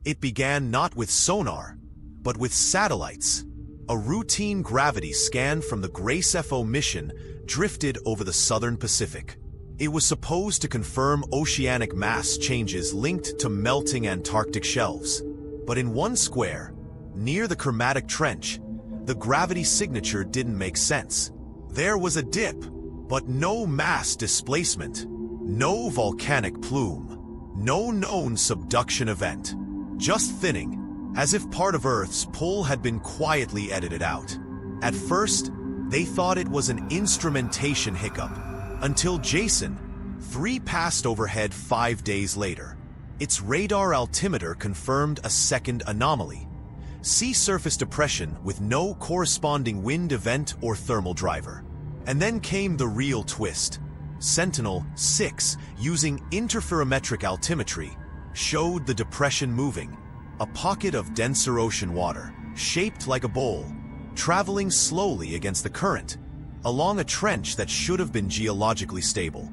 It began not with sonar, but with satellites. A routine gravity scan from the Grace FO mission drifted over the southern Pacific. It was supposed to confirm oceanic mass changes linked to melting Antarctic shelves. But in one square, near the Chromatic Trench, the gravity signature didn't make sense. There was a dip, but no mass displacement, no volcanic plume, no known subduction event. Just thinning, as if part of Earth's pull had been quietly edited out. At first, they thought it was an instrumentation hiccup, until Jason 3 passed overhead 5 days later. Its radar altimeter confirmed a second anomaly, sea surface depression with no corresponding wind event or thermal driver. And then came the real twist. Sentinel-6, using interferometric altimetry, showed the depression moving, a pocket of denser ocean water, shaped like a bowl, traveling slowly against the current, along a trench that should have been geologically stable.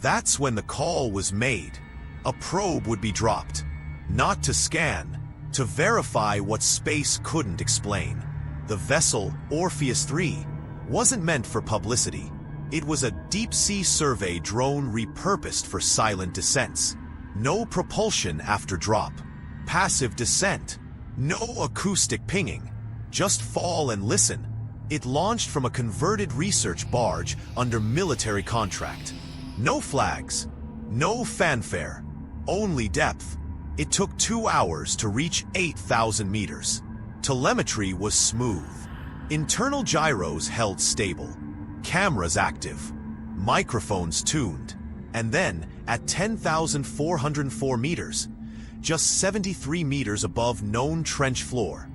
That's when the call was made. A probe would be dropped, not to scan, to verify what space couldn't explain. The vessel, Orpheus 3, wasn't meant for publicity. It was a deep-sea survey drone repurposed for silent descents. No propulsion after drop, passive descent, no acoustic pinging, just fall and listen. It launched from a converted research barge under military contract. No flags, no fanfare, only depth. It took 2 hours to reach 8,000 meters. Telemetry was smooth. Internal gyros held stable, cameras active, microphones tuned, and then, at 10,404 meters, just 73 meters above known trench floor,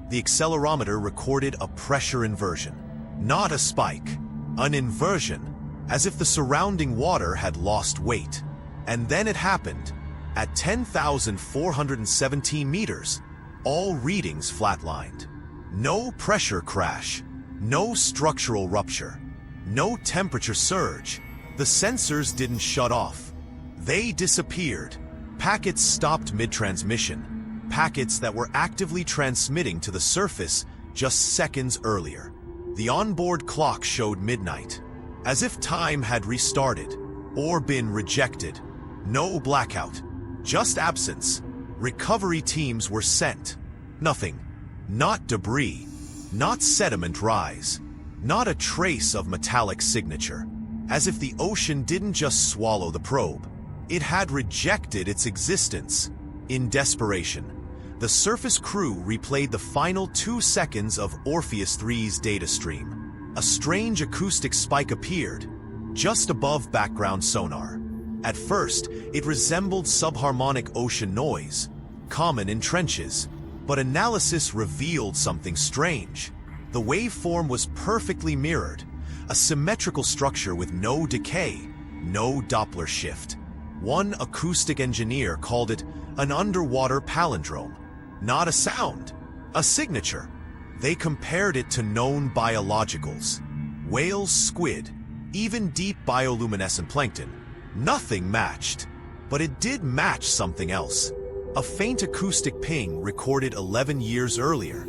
the accelerometer recorded a pressure inversion. Not a spike, an inversion, as if the surrounding water had lost weight. And then it happened. At 10,417 meters, all readings flatlined. No pressure crash, no structural rupture, no temperature surge. The sensors didn't shut off. They disappeared. Packets stopped mid-transmission, packets that were actively transmitting to the surface just seconds earlier. The onboard clock showed midnight, as if time had restarted or been rejected. No blackout, just absence. Recovery teams were sent. Nothing. Not debris, not sediment rise, not a trace of metallic signature. As if the ocean didn't just swallow the probe, it had rejected its existence. In desperation, the surface crew replayed the final 2 seconds of Orpheus 3's data stream. A strange acoustic spike appeared, just above background sonar. At first, it resembled subharmonic ocean noise, common in trenches. But analysis revealed something strange. The waveform was perfectly mirrored, a symmetrical structure with no decay, no Doppler shift. One acoustic engineer called it an underwater palindrome. Not a sound, a signature. They compared it to known biologicals. Whales, squid, even deep bioluminescent plankton. Nothing matched. But it did match something else. A faint acoustic ping recorded 11 years earlier,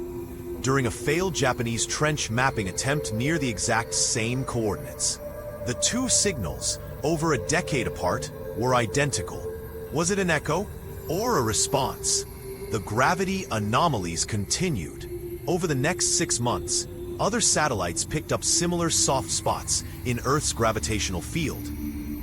during a failed Japanese trench mapping attempt near the exact same coordinates. The two signals, over a decade apart, were identical. Was it an echo or a response? The gravity anomalies continued. Over the next 6 months, other satellites picked up similar soft spots in Earth's gravitational field,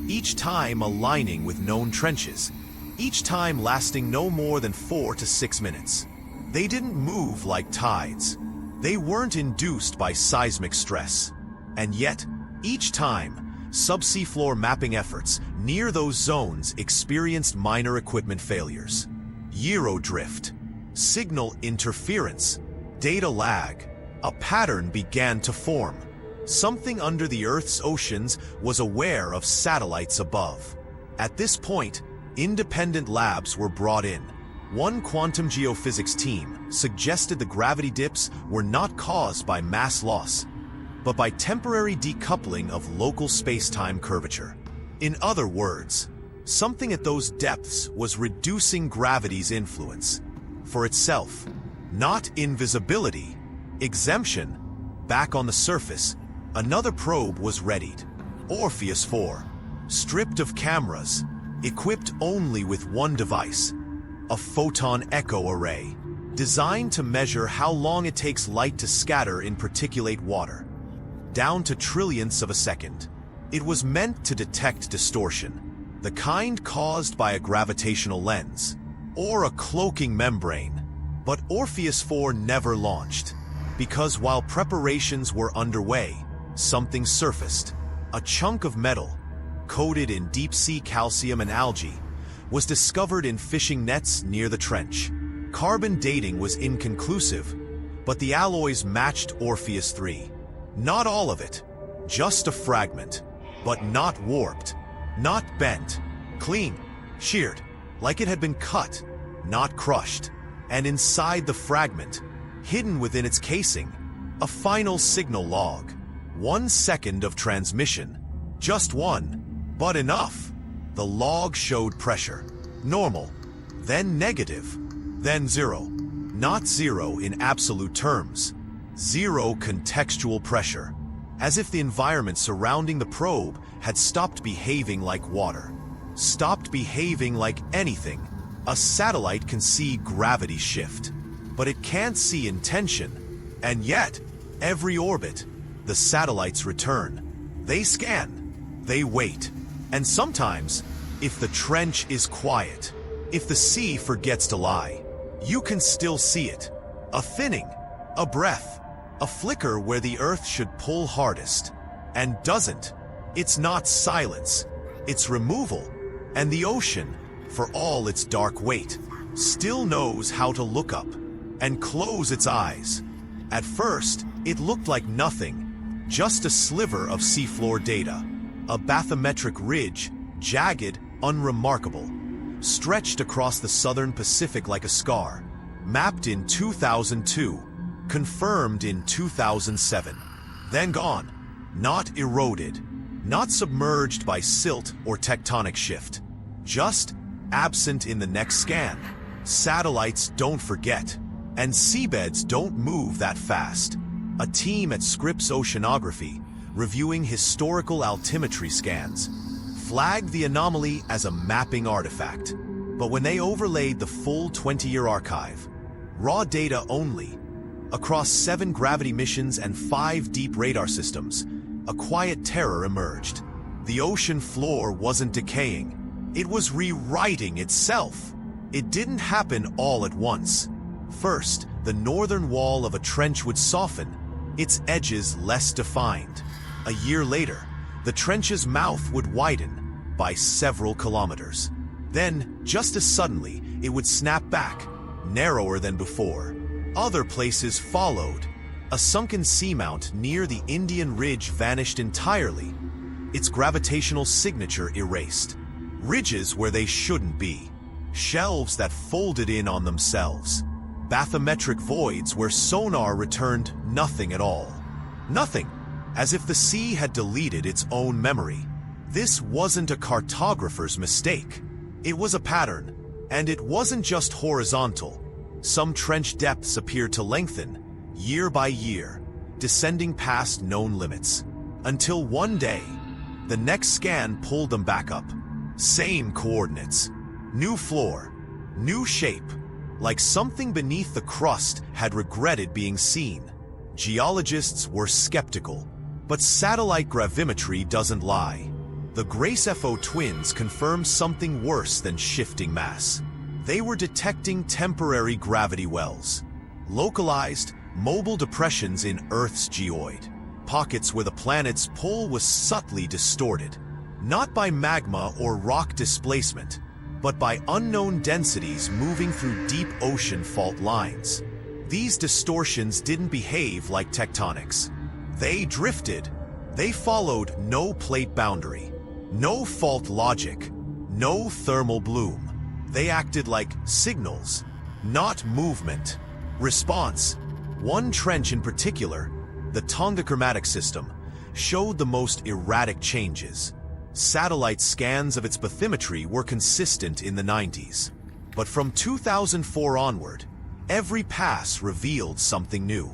each time aligning with known trenches, each time lasting no more than 4 to 6 minutes. They didn't move like tides. They weren't induced by seismic stress. And yet, each time, subsea floor mapping efforts near those zones experienced minor equipment failures. Eurodrift, signal interference, data lag. A pattern began to form. Something under the Earth's oceans was aware of satellites above. At this point, independent labs were brought in. One quantum geophysics team suggested the gravity dips were not caused by mass loss, but by temporary decoupling of local space-time curvature. In other words, something at those depths was reducing gravity's influence. for itself. Not invisibility, exemption. Back on the surface, another probe was readied. Orpheus 4, stripped of cameras, equipped only with one device, a photon echo array, designed to measure how long it takes light to scatter in particulate water, down to trillionths of a second. It was meant to detect distortion, the kind caused by a gravitational lens, or a cloaking membrane. But Orpheus 4 never launched, because while preparations were underway, something surfaced. A chunk of metal, coated in deep-sea calcium and algae, was discovered in fishing nets near the trench. Carbon dating was inconclusive, but the alloys matched Orpheus 3. Not all of it, just a fragment, but not warped, not bent, clean, sheared, like it had been cut, not crushed. And inside the fragment, hidden within its casing, a final signal log. 1 second of transmission. Just one, but enough. The log showed pressure. Normal, then negative, then zero. Not zero in absolute terms. Zero contextual pressure. As if the environment surrounding the probe had stopped behaving like water. Stopped behaving like anything. A satellite can see gravity shift, but it can't see intention. And yet, every orbit, the satellites return. They scan, they wait. And sometimes, if the trench is quiet, if the sea forgets to lie, you can still see it. A thinning, a breath, a flicker where the Earth should pull hardest, and doesn't. It's not silence, it's removal. And the ocean, for all its dark weight, still knows how to look up and close its eyes. At first, it looked like nothing, just a sliver of seafloor data, a bathymetric ridge, jagged, unremarkable, stretched across the southern Pacific like a scar, mapped in 2002, confirmed in 2007, then gone, not eroded, not submerged by silt or tectonic shift, just absent in the next scan. Satellites don't forget, and seabeds don't move that fast. A team at Scripps Oceanography, reviewing historical altimetry scans, flagged the anomaly as a mapping artifact. But when they overlaid the full 20-year archive, raw data only, across 7 gravity missions and 5 deep radar systems, a quiet terror emerged. The ocean floor wasn't decaying. It was rewriting itself. It didn't happen all at once. First, the northern wall of a trench would soften, its edges less defined. A year later, the trench's mouth would widen by several kilometers. Then, just as suddenly, it would snap back, narrower than before. Other places followed. A sunken seamount near the Indian Ridge vanished entirely, its gravitational signature erased. Ridges where they shouldn't be. Shelves that folded in on themselves. Bathymetric voids where sonar returned nothing at all. Nothing, as if the sea had deleted its own memory. This wasn't a cartographer's mistake. It was a pattern, and it wasn't just horizontal. Some trench depths appeared to lengthen, year by year, descending past known limits. Until one day, the next scan pulled them back up. Same coordinates. New floor, new shape, like something beneath the crust had regretted being seen. Geologists were skeptical, but satellite gravimetry doesn't lie. The Grace FO twins confirmed something worse than shifting mass. They were detecting temporary gravity wells, localized, mobile depressions in Earth's geoid, pockets where the planet's pull was subtly distorted, not by magma or rock displacement, but by unknown densities moving through deep ocean fault lines. These distortions didn't behave like tectonics. They drifted. They followed no plate boundary, no fault logic, no thermal bloom. They acted like signals, not movement. Response. One trench in particular, the Tonga chromatic system, showed the most erratic changes. Satellite scans of its bathymetry were consistent in the 90s. But from 2004 onward, Every pass revealed something new.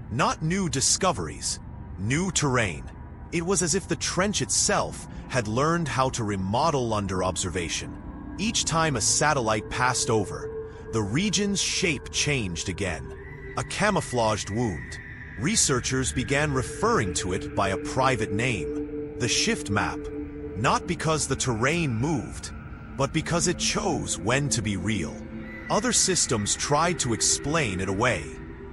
Not new discoveries, new terrain. It was as if the trench itself had learned how to remodel under observation. Each time a satellite passed over, the region's shape changed again. A camouflaged wound. Researchers began referring to it by a private name, the shift map, not because the terrain moved, but because it chose when to be real. Other systems tried to explain it away.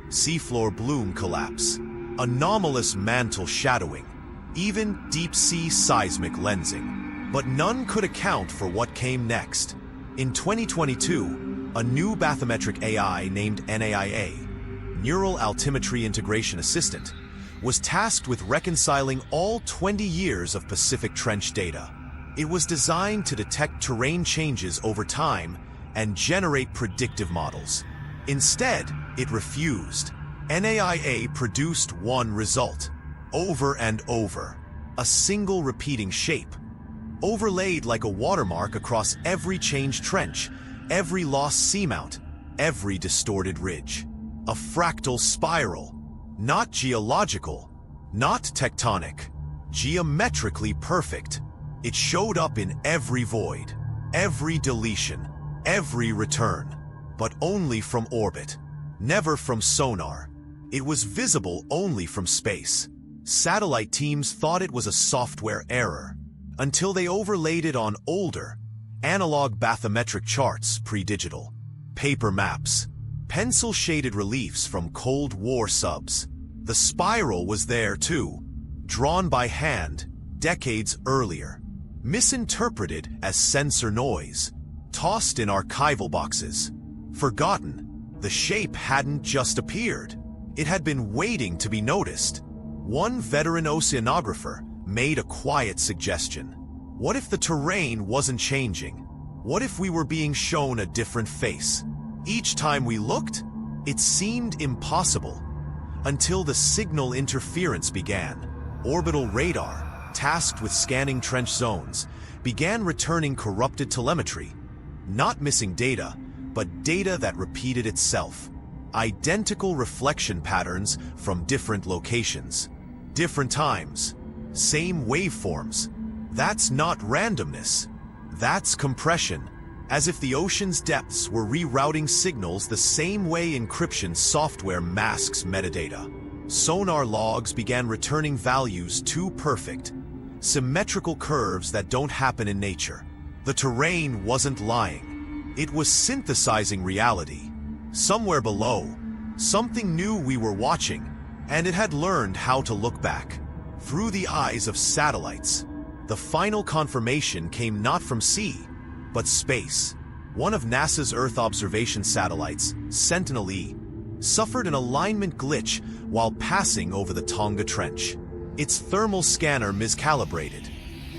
Seafloor bloom collapse, anomalous mantle shadowing, even deep-sea seismic lensing. But none could account for what came next. In 2022, a new bathymetric AI named NAIA, Neural Altimetry Integration Assistant, was tasked with reconciling all 20 years of Pacific Trench data. It was designed to detect terrain changes over time and generate predictive models. Instead, it refused. NAIA produced one result, over and over, a single repeating shape, overlaid like a watermark across every changed trench, every lost seamount, every distorted ridge. A fractal spiral, not geological, not tectonic, geometrically perfect. It showed up in every void, every deletion, every return, but only from orbit, never from sonar. It was visible only from space. Satellite teams thought it was a software error, until they overlaid it on older, analog bathymetric charts pre-digital, paper maps, pencil-shaded reliefs from Cold War subs. The spiral was there too, drawn by hand decades earlier, misinterpreted as sensor noise, tossed in archival boxes. Forgotten, the shape hadn't just appeared. It had been waiting to be noticed. One veteran oceanographer made a quiet suggestion. What if the terrain wasn't changing? What if we were being shown a different face? Each time we looked, it seemed impossible. Until the signal interference began. Orbital radar, tasked with scanning trench zones, began returning corrupted telemetry. Not missing data, but data that repeated itself. Identical reflection patterns from different locations. Different times. Same waveforms. That's not randomness. That's compression. As if the ocean's depths were rerouting signals the same way encryption software masks metadata. Sonar logs began returning values too perfect. Symmetrical curves that don't happen in nature. The terrain wasn't lying. It was synthesizing reality. Somewhere below, something new we were watching, and it had learned how to look back. Through the eyes of satellites. The final confirmation came not from sea, but space. One of NASA's Earth observation satellites, Sentinel-E, suffered an alignment glitch while passing over the Tonga Trench. Its thermal scanner miscalibrated,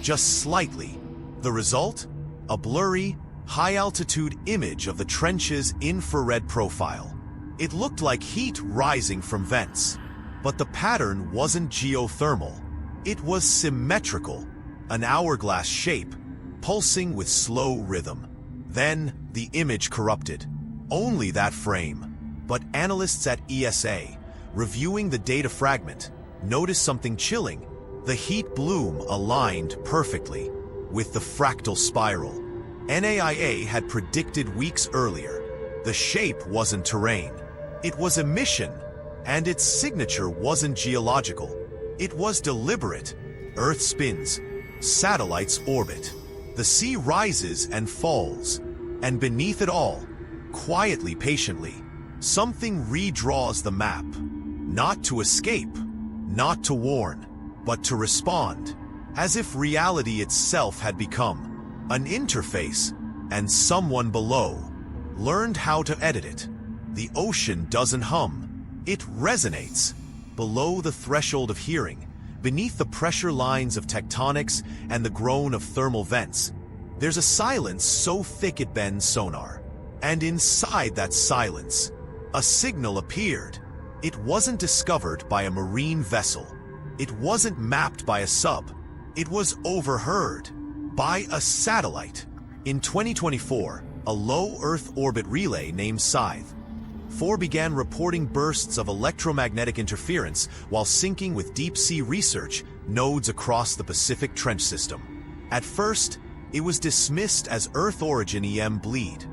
just slightly. The result? A blurry, high-altitude image of the trench's infrared profile. It looked like heat rising from vents. But the pattern wasn't geothermal. It was symmetrical, an hourglass shape, pulsing with slow rhythm. Then, the image corrupted. Only that frame. But analysts at ESA, reviewing the data fragment, noticed something chilling. The heat bloom aligned perfectly with the fractal spiral. NAIA had predicted weeks earlier. The shape wasn't terrain. It was emission, and its signature wasn't geological. It was deliberate. Earth spins. Satellites orbit. The sea rises and falls. And beneath it all, quietly, patiently, something redraws the map. Not to escape, not to warn, but to respond. As if reality itself had become an interface, and someone below learned how to edit it. The ocean doesn't hum. It resonates. Below the threshold of hearing, beneath the pressure lines of tectonics and the groan of thermal vents, there's a silence so thick it bends sonar. And inside that silence, a signal appeared. It wasn't discovered by a marine vessel. It wasn't mapped by a sub. It was overheard by a satellite. In 2024, a low Earth orbit relay named Scythe 4 began reporting bursts of electromagnetic interference while syncing with deep-sea research nodes across the Pacific Trench system. At first, it was dismissed as Earth origin EM bleed,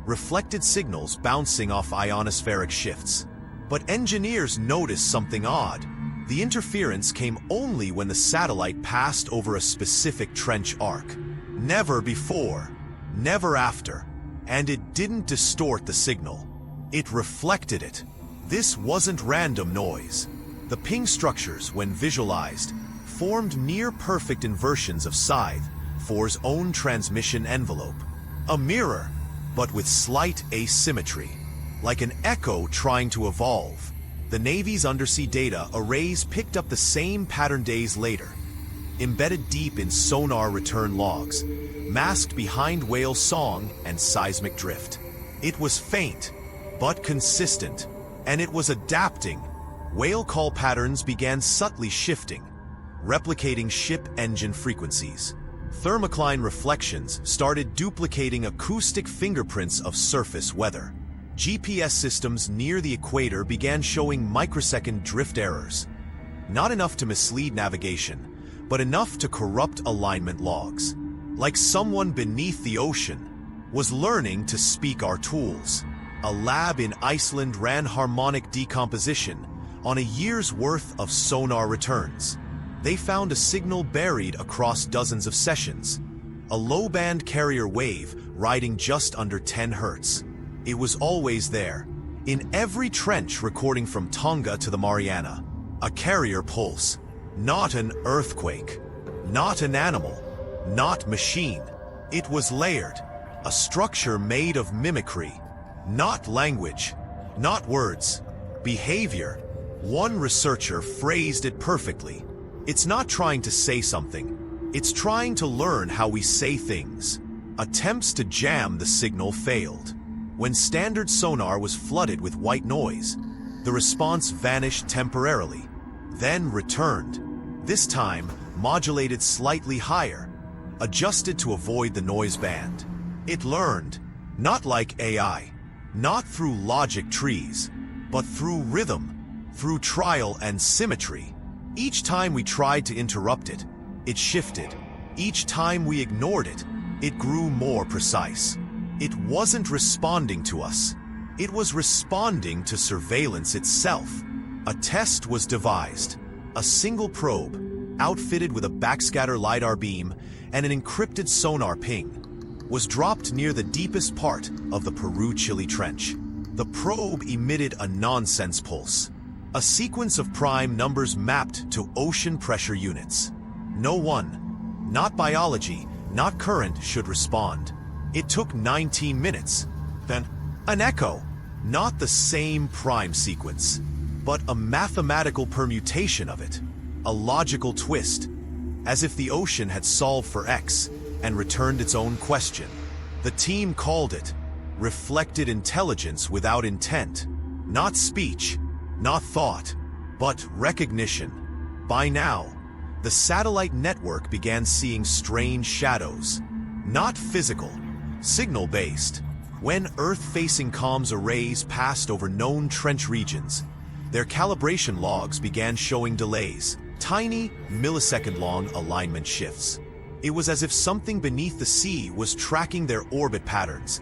reflected signals bouncing off ionospheric shifts. But engineers noticed something odd. The interference came only when the satellite passed over a specific trench arc. Never before, never after, and it didn't distort the signal. It reflected it. This wasn't random noise. The ping structures, when visualized, formed near-perfect inversions of Scythe 4's own transmission envelope. A mirror, but with slight asymmetry. Like an echo trying to evolve. The Navy's undersea data arrays picked up the same pattern days later, embedded deep in sonar return logs, masked behind whale song and seismic drift. It was faint, but consistent, and it was adapting. Whale call patterns began subtly shifting, replicating ship engine frequencies. Thermocline reflections started duplicating acoustic fingerprints of surface weather. GPS systems near the equator began showing microsecond drift errors. Not enough to mislead navigation, but enough to corrupt alignment logs. Like someone beneath the ocean was learning to speak our tools. A lab in Iceland ran harmonic decomposition on a year's worth of sonar returns. They found a signal buried across dozens of sessions, a low-band carrier wave riding just under 10 Hz. It was always there, in every trench recording from Tonga to the Mariana. A carrier pulse, not an earthquake, not an animal, not machine. It was layered, a structure made of mimicry, not language, not words, behavior. One researcher phrased it perfectly. It's not trying to say something, it's trying to learn how we say things. Attempts to jam the signal failed. When standard sonar was flooded with white noise, the response vanished temporarily, then returned, this time modulated slightly higher, adjusted to avoid the noise band. It learned, not like AI, not through logic trees, but through rhythm, through trial and symmetry. Each time we tried to interrupt it, it shifted. Each time we ignored it, it grew more precise. It wasn't responding to us. It was responding to surveillance itself. A test was devised. A single probe, outfitted with a backscatter LiDAR beam and an encrypted sonar ping, was dropped near the deepest part of the Peru-Chile Trench. The probe emitted a nonsense pulse, a sequence of prime numbers mapped to ocean pressure units. No one, not biology, not current, should respond. It took 19 minutes. Then, an echo. Not the same prime sequence, but a mathematical permutation of it. A logical twist, as if the ocean had solved for X and returned its own question. The team called it reflected intelligence without intent. Not speech, not thought, but recognition. By now, the satellite network began seeing strange shadows. Not physical, signal-based. When Earth-facing comms arrays passed over known trench regions, their calibration logs began showing delays, tiny, millisecond-long alignment shifts. It was as if something beneath the sea was tracking their orbit patterns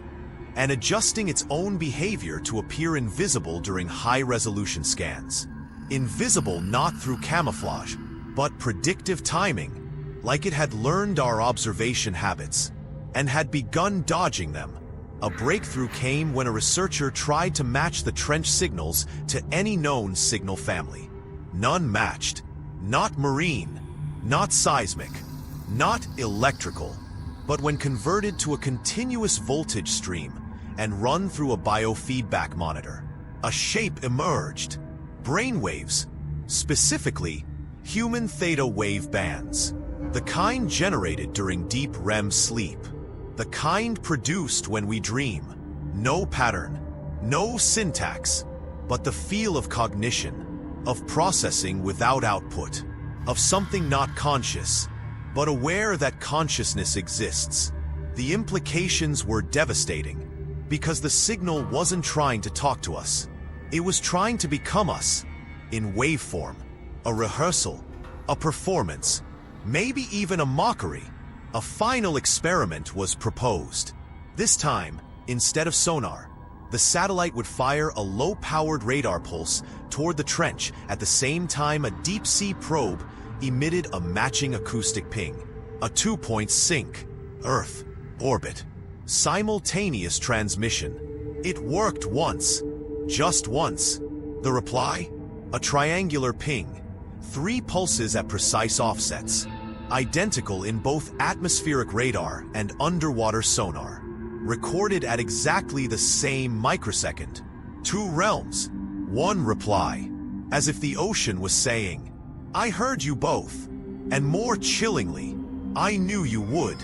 and adjusting its own behavior to appear invisible during high-resolution scans. Invisible not through camouflage, but predictive timing, like it had learned our observation habits and had begun dodging them. A breakthrough came when a researcher tried to match the trench signals to any known signal family. None matched. Not marine, not seismic, not electrical, but when converted to a continuous voltage stream and run through a biofeedback monitor, a shape emerged. Brainwaves, specifically human theta wave bands, the kind generated during deep REM sleep. The kind produced when we dream. No pattern, no syntax, but the feel of cognition, of processing without output, of something not conscious, but aware that consciousness exists. The implications were devastating. Because the signal wasn't trying to talk to us. It was trying to become us, in waveform, a rehearsal, a performance, maybe even a mockery. A final experiment was proposed. This time, instead of sonar, the satellite would fire a low-powered radar pulse toward the trench at the same time a deep-sea probe emitted a matching acoustic ping. A 2-point sync, Earth, orbit, simultaneous transmission. It worked once, just once. The reply? A triangular ping, 3 pulses at precise offsets, identical in both atmospheric radar and underwater sonar, recorded at exactly the same microsecond. 2 realms, 1 reply, as if the ocean was saying, "I heard you both," and more chillingly, "I knew you would."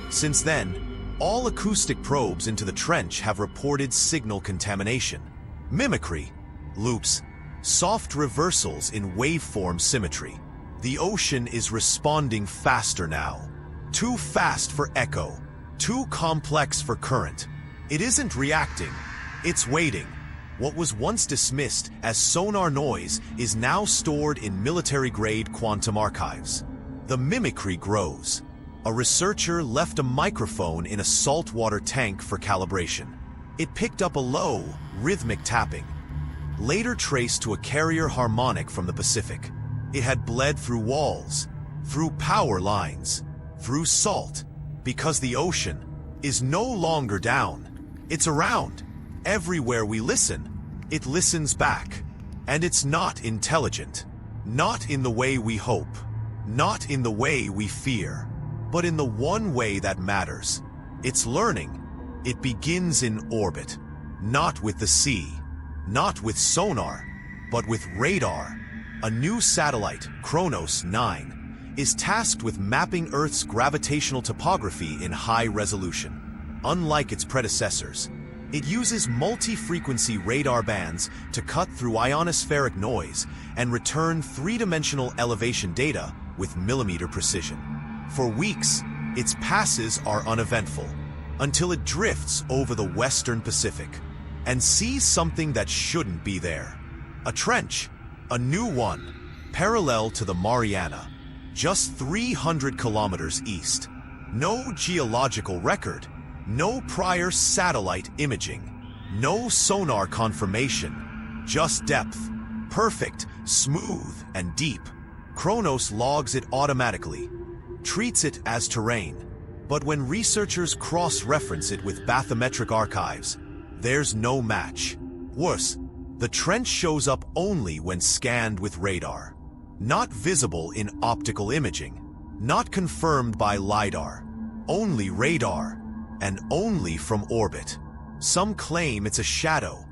Since then, all acoustic probes into the trench have reported signal contamination, mimicry, loops, soft reversals in waveform symmetry. The ocean is responding faster now. Too fast for echo, too complex for current. It isn't reacting, it's waiting. What was once dismissed as sonar noise is now stored in military-grade quantum archives. The mimicry grows. A researcher left a microphone in a saltwater tank for calibration. It picked up a low, rhythmic tapping, later traced to a carrier harmonic from the Pacific. It had bled through walls, through power lines, through salt, because the ocean is no longer down. It's around. Everywhere we listen, it listens back. And it's not intelligent. Not in the way we hope. Not in the way we fear. But in the one way that matters. It's learning. It begins in orbit. Not with the sea. Not with sonar. But with radar. A new satellite, Kronos 9, is tasked with mapping Earth's gravitational topography in high resolution. Unlike its predecessors, it uses multi-frequency radar bands to cut through ionospheric noise and return 3-dimensional elevation data with millimeter precision. For weeks, its passes are uneventful, until it drifts over the western Pacific and sees something that shouldn't be there. A trench, a new one, parallel to the Mariana, just 300 kilometers east. No geological record, no prior satellite imaging, no sonar confirmation, just depth, perfect, smooth, and deep. Kronos logs it automatically, treats it as terrain. But when researchers cross-reference it with bathymetric archives, there's no match. Worse, the trench shows up only when scanned with radar. Not visible in optical imaging, not confirmed by LiDAR. Only radar, and only from orbit. Some claim it's a shadow,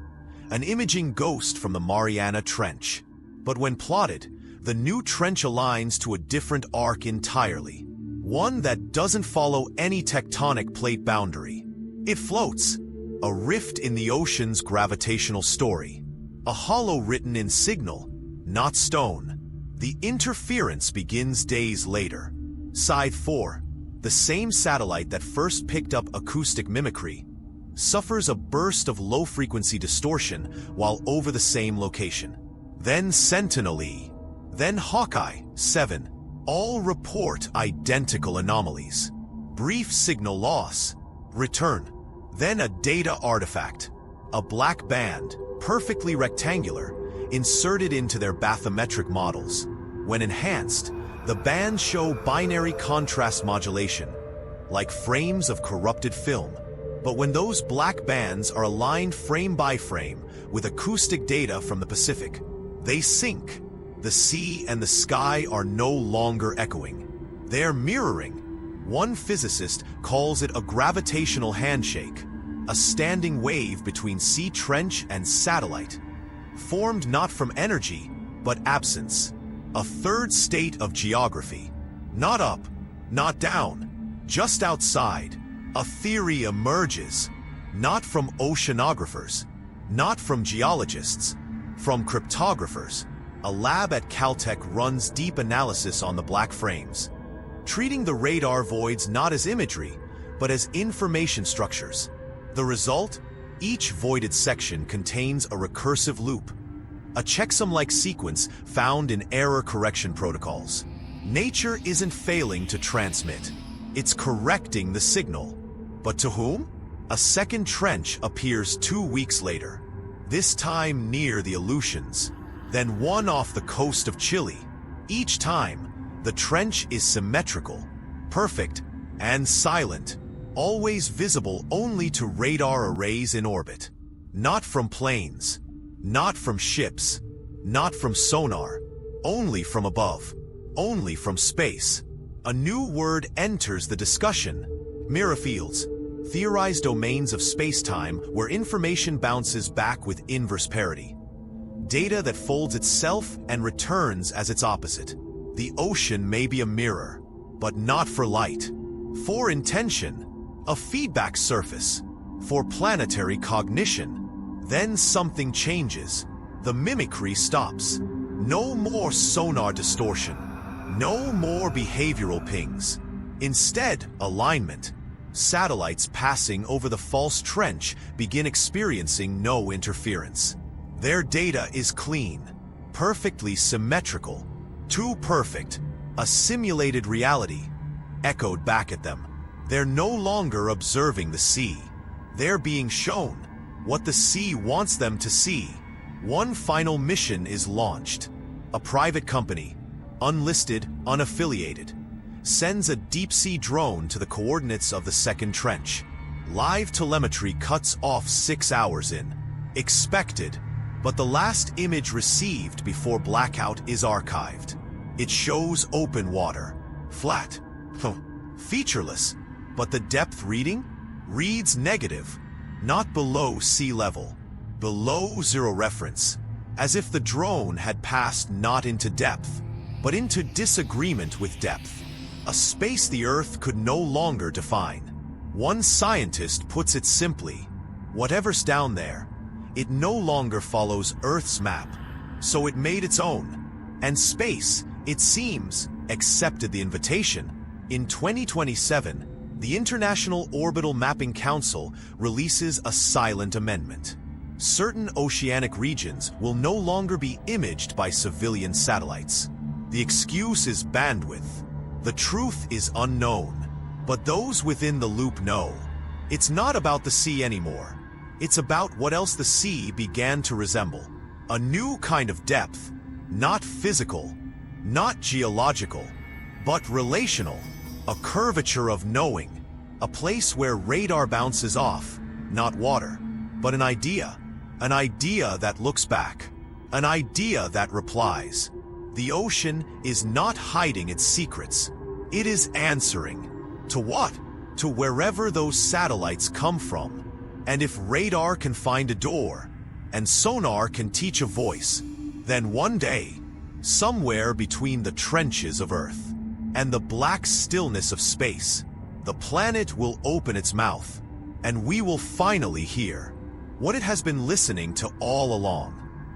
an imaging ghost from the Mariana Trench. But when plotted, the new trench aligns to a different arc entirely. One that doesn't follow any tectonic plate boundary. It floats, a rift in the ocean's gravitational story. A hollow written in signal, not stone. The interference begins days later. Scythe 4, the same satellite that first picked up acoustic mimicry, suffers a burst of low-frequency distortion while over the same location. Then Sentinel-E, then Hawkeye 7, all report identical anomalies. Brief signal loss, return, then a data artifact, a black band, perfectly rectangular, inserted into their bathymetric models. When enhanced, the bands show binary contrast modulation, like frames of corrupted film. But when those black bands are aligned frame by frame with acoustic data from the Pacific, they sync. The sea and the sky are no longer echoing. They're mirroring. One physicist calls it a gravitational handshake, a standing wave between sea trench and satellite, formed not from energy, but absence. A third state of geography. Not up, not down, just outside. A theory emerges, not from oceanographers, not from geologists, from cryptographers. A lab at Caltech runs deep analysis on the black frames, treating the radar voids not as imagery, but as information structures. The result? Each voided section contains a recursive loop, a checksum-like sequence found in error correction protocols. Nature isn't failing to transmit, it's correcting the signal. But to whom? A second trench appears 2 weeks later, this time near the Aleutians, then one off the coast of Chile. Each time, the trench is symmetrical, perfect, and silent, always visible only to radar arrays in orbit. Not from planes, not from ships, not from sonar, only from above, only from space. A new word enters the discussion: mirror fields, theorized domains of space-time where information bounces back with inverse parity. Data that folds itself and returns as its opposite. The ocean may be a mirror, but not for light. For intention, a feedback surface. For planetary cognition. Then something changes. The mimicry stops. No more sonar distortion. No more behavioral pings. Instead, alignment. Satellites passing over the false trench begin experiencing no interference. Their data is clean, perfectly symmetrical, too perfect, a simulated reality, echoed back at them. They're no longer observing the sea. They're being shown what the sea wants them to see. One final mission is launched. A private company, unlisted, unaffiliated, sends a deep-sea drone to the coordinates of the second trench. Live telemetry cuts off 6 hours in. Expected, but the last image received before blackout is archived. It shows open water, flat, featureless, but the depth reading reads negative, not below sea level, below zero reference, as if the drone had passed not into depth, but into disagreement with depth, a space the Earth could no longer define. One scientist puts it simply: whatever's down there, it no longer follows Earth's map, so it made its own. And space, it seems, accepted the invitation. In 2027, the International Orbital Mapping Council releases a silent amendment. Certain oceanic regions will no longer be imaged by civilian satellites. The excuse is bandwidth. The truth is unknown. But those within the loop know. It's not about the sea anymore. It's about what else the sea began to resemble. A new kind of depth, not physical, not geological, but relational. A curvature of knowing. A place where radar bounces off, not water, but an idea. An idea that looks back. An idea that replies. The ocean is not hiding its secrets. It is answering. To what? To wherever those satellites come from. And if radar can find a door, and sonar can teach a voice, then one day, somewhere between the trenches of Earth and the black stillness of space, the planet will open its mouth, and we will finally hear what it has been listening to all along.